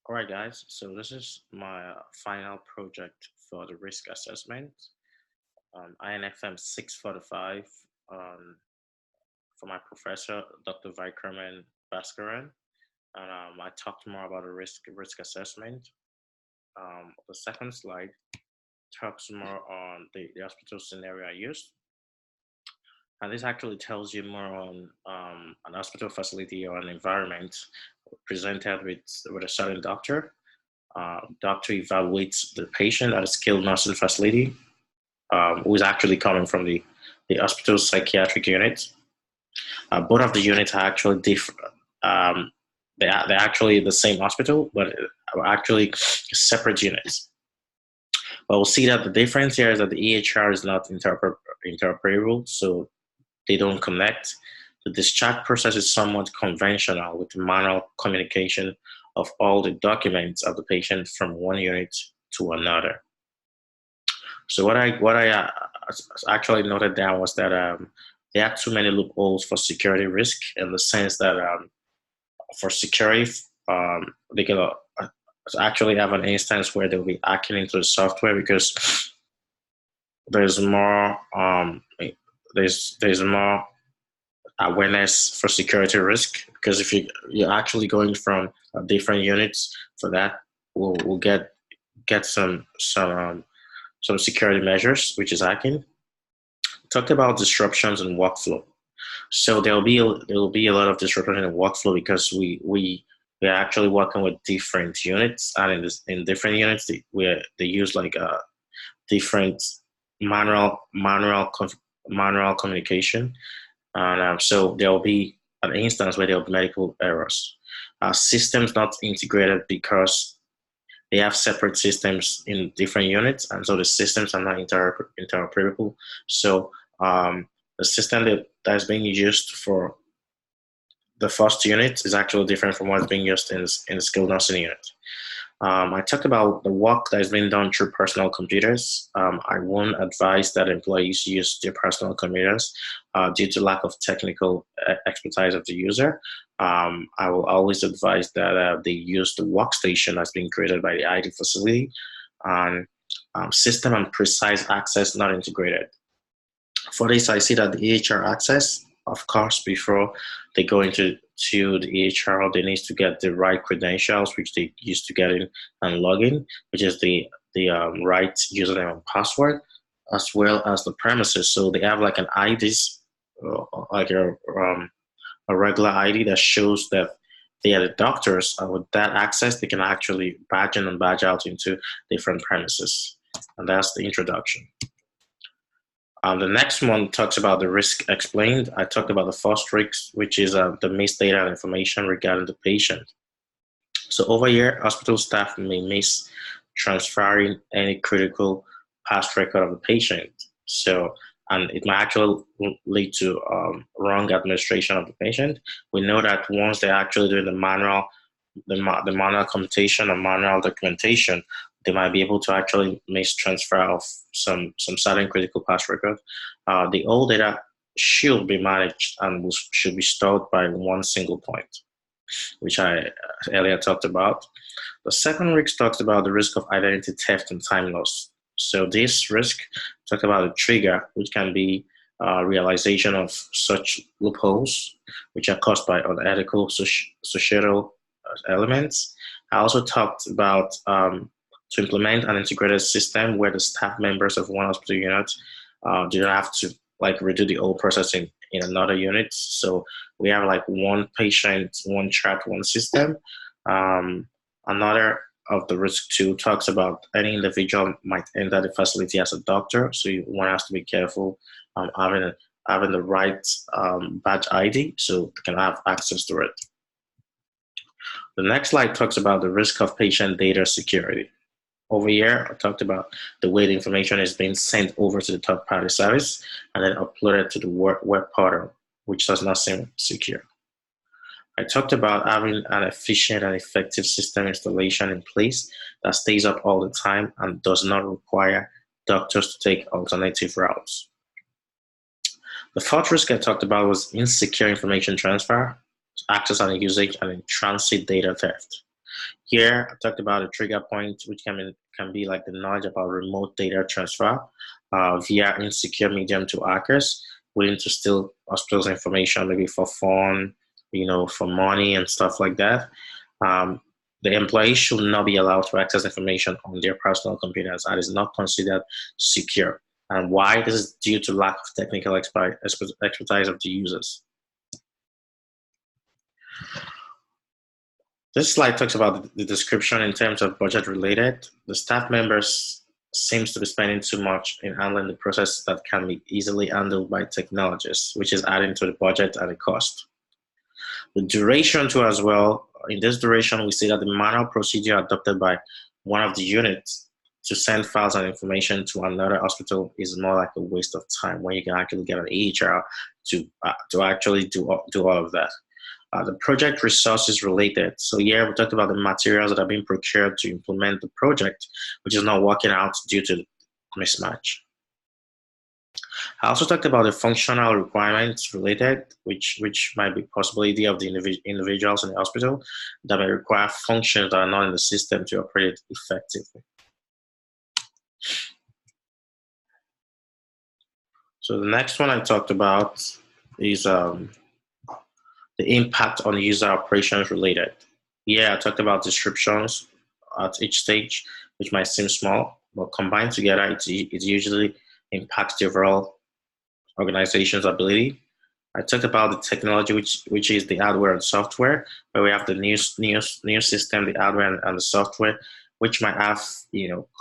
All right, guys. So this is my final project for the risk assessment, INFM 645, um, for my professor, Dr. Vikraman Bhaskaran. And I talked more about the risk assessment. The second slide talks more on the hospital scenario I used. And this actually tells you more on an hospital facility or an environment presented with a certain doctor. Doctor evaluates the patient at a skilled nursing facility, who is actually coming from the hospital psychiatric unit. Both of the units are actually different. They're actually the same hospital, but are actually separate units. But we'll see that the difference here is that the EHR is not interoperable, so they don't connect. The discharge process is somewhat conventional with manual communication of all the documents of the patient from one unit to another. So what I actually noted down was that they have too many loopholes for security risk in the sense that for security, they can actually have an instance where they'll be hacking into the software because there's more there's more awareness for security risk, because if you're actually going from different units for that, we'll get some security measures, which is hacking. Talked about disruptions in workflow. So there will be a lot of disruption in workflow because we're actually working with different units, and in different units they use like different manual communication, and so there will be an instance where there will be medical errors. Systems not integrated because they have separate systems in different units, and so the systems are not interoperable. So the system that's being used for the first unit is actually different from what's being used in the skilled nursing unit. I talked about the work that is being done through personal computers. I won't advise that employees use their personal computers due to lack of technical expertise of the user. I will always advise that they use the workstation that's been created by the IT facility, and system and precise access not integrated. For this, I see that the EHR access, of course, before they go into the EHR, they need to get the right credentials, which they used to get in and log in, which is the right username and password, as well as the premises. So they have like an IDs, like a regular ID that shows that they are the doctors, and with that access, they can actually badge in and badge out into different premises. And that's the introduction. The next one talks about the risk explained. I talked about the first risk, which is the missed data and information regarding the patient. So over here, hospital staff may miss transferring any critical past record of the patient. So, and it might actually lead to wrong administration of the patient. We know that once they're actually doing the manual computation and manual documentation, they might be able to actually make transfer of some certain critical past record. The old data should be managed and should be stored by one single point, which I earlier talked about. The second risk talks about the risk of identity theft and time loss. So this risk talks about a trigger, which can be realization of such loopholes, which are caused by unethical societal elements. I also talked about to implement an integrated system where the staff members of one hospital unit do not have to like redo the whole process in another unit. So we have like one patient, one chart, one system. Another of the risk two talks about any individual might enter the facility as a doctor, so one has to be careful having the right badge ID so they can have access to it. The next slide talks about the risk of patient data security. Over here, I talked about the way the information is being sent over to the third-party service and then uploaded to the web portal, which does not seem secure. I talked about having an efficient and effective system installation in place that stays up all the time and does not require doctors to take alternative routes. The fourth risk I talked about was insecure information transfer, access and usage, and in transit data theft. Here, I talked about a trigger point, which can be like the knowledge about remote data transfer via insecure medium to hackers willing to steal hospitals information, maybe for fun, for money and stuff like that. Um, the employee should not be allowed to access information on their personal computers and is not considered secure. And why? This is due to lack of technical expertise of the users. This slide talks about the description in terms of budget related. The staff members seems to be spending too much in handling the process that can be easily handled by technologists, which is adding to the budget and the cost. The duration too as well. In this duration, we see that the manual procedure adopted by one of the units to send files and information to another hospital is more like a waste of time when you can actually get an EHR to actually do all of that. The project resources related. So here we talked about the materials that are being procured to implement the project, which is not working out due to mismatch. I also talked about the functional requirements related, which might be possibility of the individuals in the hospital that may require functions that are not in the system to operate effectively. So the next one I talked about is the impact on user operations related. Yeah, I talked about descriptions at each stage, which might seem small, but combined together, it usually impacts the overall organization's ability. I talked about the technology, which is the hardware and software, where we have the new system, the hardware and the software, which might have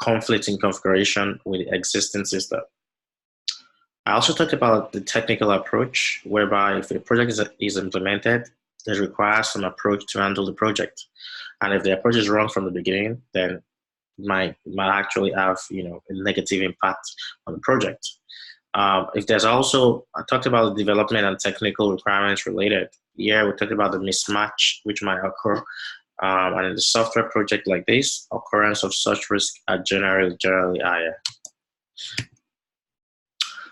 conflicting configuration with the existing system. I also talked about the technical approach, whereby if a project is implemented, it requires some approach to handle the project. And if the approach is wrong from the beginning, then it might actually have a negative impact on the project. If there's also, I talked about the development and technical requirements related. Yeah, we talked about the mismatch which might occur. And in the software project like this, occurrence of such risk are generally higher.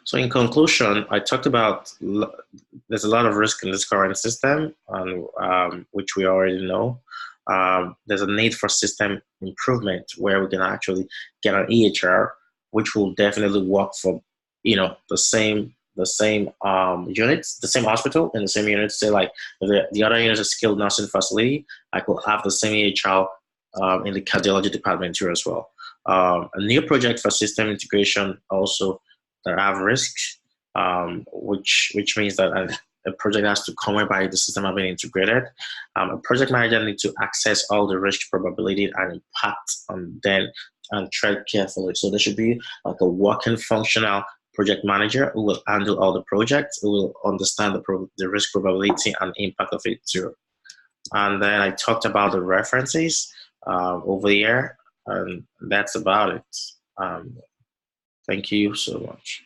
So in conclusion, I talked about there's a lot of risk in this current system, and which we already know. There's a need for system improvement where we can actually get an EHR, which will definitely work for the same units, the same hospital in the same unit. Say like if the other unit is a skilled nursing facility, I could have the same EHR in the cardiology department here as well. A new project for system integration also that have risks, which means that a project has to come whereby the system have been integrated. A project manager needs to access all the risk probability and impact on them and tread carefully. So there should be like a working functional project manager who will handle all the projects, who will understand the risk probability and impact of it too. And then I talked about the references over here, and that's about it. Thank you so much.